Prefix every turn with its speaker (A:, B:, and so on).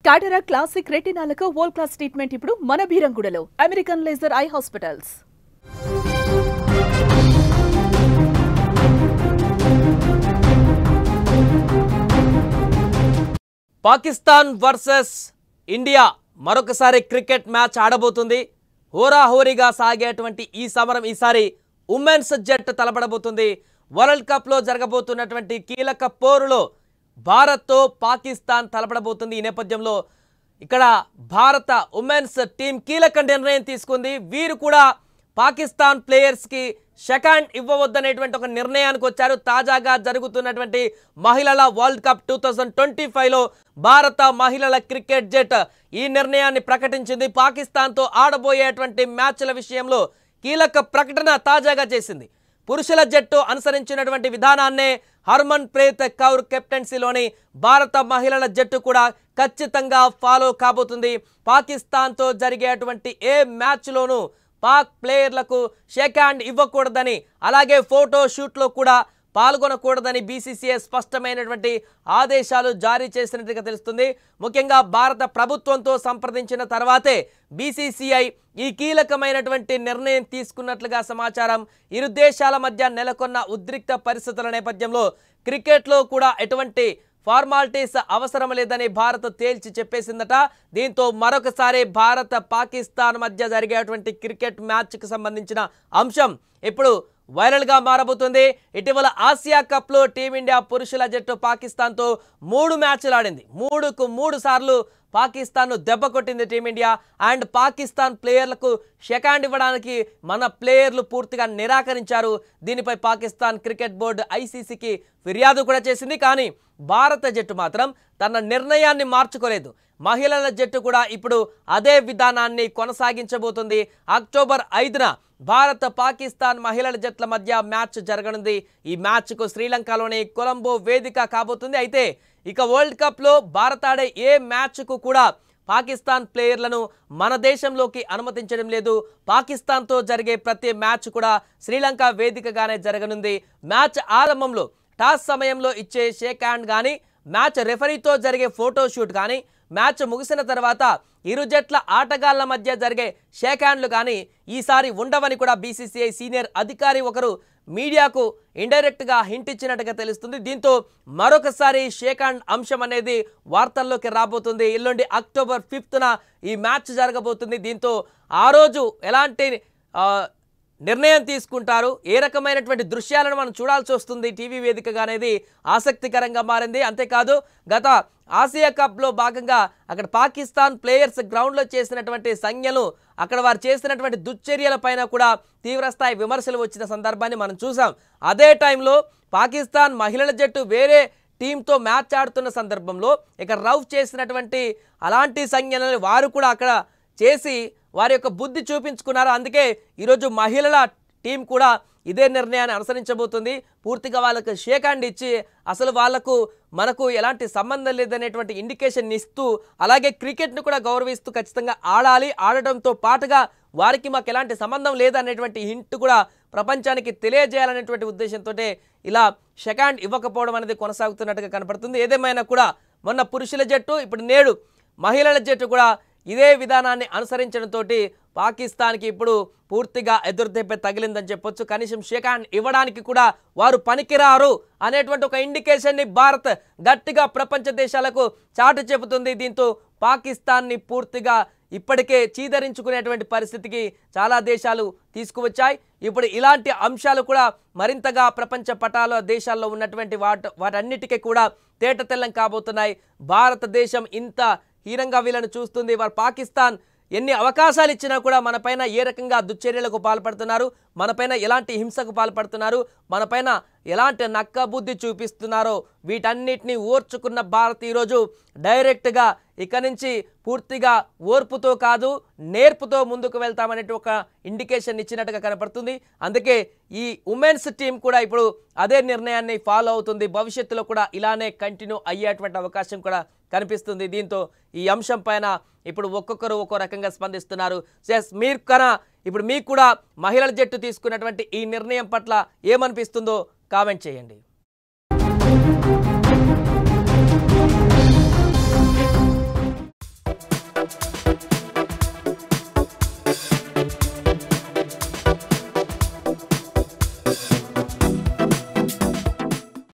A: Cataract classic రెటినాలకు world class treatment ఇప్పుడు మన బీరంగూడలో American laser eye hospitals.
B: Pakistan versus India మరొకసారి క్రికెట్ మ్యాచ్ ఆడబోతుంది. హోరాహోరీగా సాగేటువంటి ఈ సమరం ఈసారి ఉమెన్స్ జట్టు తలపడబోతుంది. వరల్డ్ కప్లో జరగబోతున్నటువంటి కీలక పోరులో భారత్తో పాకిస్తాన్ తలపడబోతుంది. ఈ నేపథ్యంలో ఇక్కడ భారత ఉమెన్స్ టీం కీలక నిర్ణయం తీసుకుంది. వీరు కూడా పాకిస్తాన్ ప్లేయర్స్కి సెకండ్ ఇవ్వవద్దనేటువంటి ఒక నిర్ణయానికి వచ్చారు. తాజాగా జరుగుతున్నటువంటి మహిళల వరల్డ్ కప్ 2025లో భారత మహిళల క్రికెట్ జట్ ఈ నిర్ణయాన్ని ప్రకటించింది. పాకిస్తాన్తో ఆడబోయేటువంటి మ్యాచ్ల విషయంలో కీలక ప్రకటన తాజాగా చేసింది. పురుషుల జట్టు అనుసరించినటువంటి విధానాన్నే హర్మన్ ప్రీత్ కౌర్ కెప్టెన్సీలోని భారత మహిళల జట్టు కూడా ఖచ్చితంగా ఫాలో కాబోతుంది. పాకిస్తాన్తో జరిగేటువంటి ఏ మ్యాచ్లోనూ పాక్ ప్లేయర్లకు షేక్ హ్యాండ్ ఇవ్వకూడదని, అలాగే ఫోటో షూట్లో కూడా పాల్గొనకూడదని బీసీసీఐ స్పష్టమైనటువంటి ఆదేశాలు జారీ చేసినట్టుగా తెలుస్తుంది. ముఖ్యంగా భారత ప్రభుత్వంతో సంప్రదించిన తర్వాతే బీసీసీఐ ఈ కీలకమైనటువంటి నిర్ణయం తీసుకున్నట్లుగా సమాచారం. ఇరు దేశాల మధ్య నెలకొన్న ఉద్రిక్త పరిస్థితుల నేపథ్యంలో క్రికెట్లో కూడా ఎటువంటి ఫార్మాలిటీస్ అవసరం లేదని భారత్ తేల్చి చెప్పేసిందట. దీంతో మరొకసారి భారత పాకిస్తాన్ మధ్య జరిగేటువంటి క్రికెట్ మ్యాచ్కి సంబంధించిన అంశం ఇప్పుడు వైరల్గా మారబోతుంది. ఇటీవల ఆసియా కప్లో టీమిండియా పురుషుల జట్టు పాకిస్తాన్తో 3 మ్యాచ్లు ఆడింది. 3కు 3 సార్లు పాకిస్తాన్ను దెబ్బ కొట్టింది టీమిండియా. అండ్ పాకిస్తాన్ ప్లేయర్లకు షేక్ హ్యాండ్ ఇవ్వడానికి మన ప్లేయర్లు పూర్తిగా నిరాకరించారు. దీనిపై పాకిస్తాన్ క్రికెట్ బోర్డు ఐసీసీకి ఫిర్యాదు కూడా చేసింది. కానీ భారత జట్టు మాత్రం తన నిర్ణయాన్ని మార్చుకోలేదు. మహిళల జట్టు కూడా ఇప్పుడు అదే విధానాన్ని కొనసాగించబోతుంది. అక్టోబర్ 5న భారత పాకిస్తాన్ మహిళల జట్ల మధ్య మ్యాచ్ జరగనుంది. ఈ మ్యాచ్కు శ్రీలంకలోని కొలంబో వేదిక కాబోతుంది. అయితే ఇక వరల్డ్ కప్లో భారత్ ఆడే ఏ మ్యాచ్కు కూడా పాకిస్తాన్ ప్లేయర్లను మన దేశంలోకి అనుమతించడం లేదు. పాకిస్తాన్తో జరిగే ప్రతి మ్యాచ్ కూడా శ్రీలంక వేదికగానే జరగనుంది. మ్యాచ్ ఆరంభంలో టాస్ సమయంలో ఇచ్చే షేక్ హ్యాండ్ కానీ, మ్యాచ్ రెఫరీతో జరిగే ఫోటోషూట్ కానీ, మ్యాచ్ ముగిసిన తర్వాత ఇరు జట్ల ఆటగాళ్ల మధ్య జరిగే షేక్ హ్యాండ్లు కానీ ఈసారి ఉండవని కూడా బీసీసీఐ సీనియర్ అధికారి ఒకరు మీడియాకు ఇండైరెక్ట్గా హింట్ ఇచ్చినట్టుగా తెలుస్తుంది. దీంతో మరొకసారి షేక్ హ్యాండ్ అంశం అనేది వార్తల్లోకి రాబోతుంది. ఎల్లుండి అక్టోబర్ 5న ఈ మ్యాచ్ జరగబోతుంది. దీంతో ఆ రోజు ఎలాంటి నిర్ణయం తీసుకుంటారు, ఏ రకమైనటువంటి దృశ్యాలను మనం చూడాల్సి వస్తుంది టీవీ వేదికగా అనేది ఆసక్తికరంగా మారింది. అంతేకాదు గత ఆసియా కప్లో భాగంగా అక్కడ పాకిస్తాన్ ప్లేయర్స్ గ్రౌండ్లో చేసినటువంటి సంజ్ఞలు, అక్కడ వారు చేసినటువంటి దుశ్చర్యల పైన కూడా తీవ్రస్థాయి విమర్శలు వచ్చిన సందర్భాన్ని మనం చూసాం. అదే టైంలో పాకిస్తాన్ మహిళల జట్టు వేరే టీంతో మ్యాచ్ ఆడుతున్న సందర్భంలో ఇక రౌఫ్ చేసినటువంటి అలాంటి సంజ్ఞలను వారు కూడా అక్కడ చేసి వారి యొక్క బుద్ధి చూపించుకున్నారు. అందుకే ఈరోజు మహిళల టీం కూడా ఇదే నిర్ణయాన్ని అనుసరించబోతుంది. పూర్తిగా వాళ్ళకు షేక్ హ్యాండ్ ఇచ్చి అసలు వాళ్లకు మనకు ఎలాంటి సంబంధం లేదనేటువంటి ఇండికేషన్ ఇస్తూ, అలాగే క్రికెట్ను కూడా గౌరవిస్తూ ఖచ్చితంగా ఆడాలి, ఆడటంతో పాటుగా వారికి మాకు ఎలాంటి సంబంధం లేదనేటువంటి హింట్ కూడా ప్రపంచానికి తెలియజేయాలనేటువంటి ఉద్దేశంతో ఇలా షేక్ హ్యాండ్ ఇవ్వకపోవడం అనేది కొనసాగుతున్నట్టుగా కనపడుతుంది. ఏదేమైనా కూడా మొన్న పురుషుల జట్టు, ఇప్పుడు నేడు మహిళల జట్టు కూడా ఇదే విధానాన్ని అనుసరించడంతో పాకిస్తాన్కి ఇప్పుడు పూర్తిగా ఎదురుదెబ్బ తగిలిందని చెప్పొచ్చు. కనీసం షేక్ హ్యాండ్ ఇవ్వడానికి కూడా వారు పనికిరారు అనేటువంటి ఒక ఇండికేషన్ని భారత్ గట్టిగా ప్రపంచ దేశాలకు చాటు చెబుతుంది. దీంతో పాకిస్తాన్ని పూర్తిగా ఇప్పటికే చీదరించుకునేటువంటి పరిస్థితికి చాలా దేశాలు తీసుకువచ్చాయి. ఇప్పుడు ఇలాంటి అంశాలు కూడా మరింతగా ప్రపంచ పటాల దేశాల్లో ఉన్నటువంటి వాటన్నిటికీ కూడా తేటతెల్లం కాబోతున్నాయి. భారతదేశం ఇంత హీనంగా వీళ్ళని చూస్తుంది. వారు పాకిస్తాన్ ఎన్ని అవకాశాలు ఇచ్చినా కూడా మనపైన ఏ రకంగా దుశ్చర్యలకు పాల్పడుతున్నారు, మనపైన ఎలాంటి హింసకు పాల్పడుతున్నారు, మనపైన ఎలాంటి నక్క బుద్ధి చూపిస్తున్నారో వీటన్నిటిని ఓర్చుకున్న భారత్ ఈరోజు డైరెక్ట్గా ఇక నుంచి పూర్తిగా ఓర్పుతో కాదు నేర్పుతో ముందుకు వెళ్తామనే ఒక ఇండికేషన్ ఇచ్చినట్టుగా కనపడుతుంది. అందుకే ఈ ఉమెన్స్ టీం కూడా ఇప్పుడు అదే నిర్ణయాన్ని ఫాలో అవుతుంది. భవిష్యత్తులో కూడా ఇలానే కంటిన్యూ అయ్యేటువంటి అవకాశం కూడా కనిపిస్తుంది. దీంతో ఈ అంశం పైన ఇప్పుడు ఒక్కొక్కరు ఒక్కో రకంగా స్పందిస్తున్నారు. మీరు కన్నా ఇప్పుడు మీకు కూడా మహిళల జట్టు తీసుకున్నటువంటి ఈ నిర్ణయం పట్ల ఏమనిపిస్తుందో కామెంట్ చేయండి.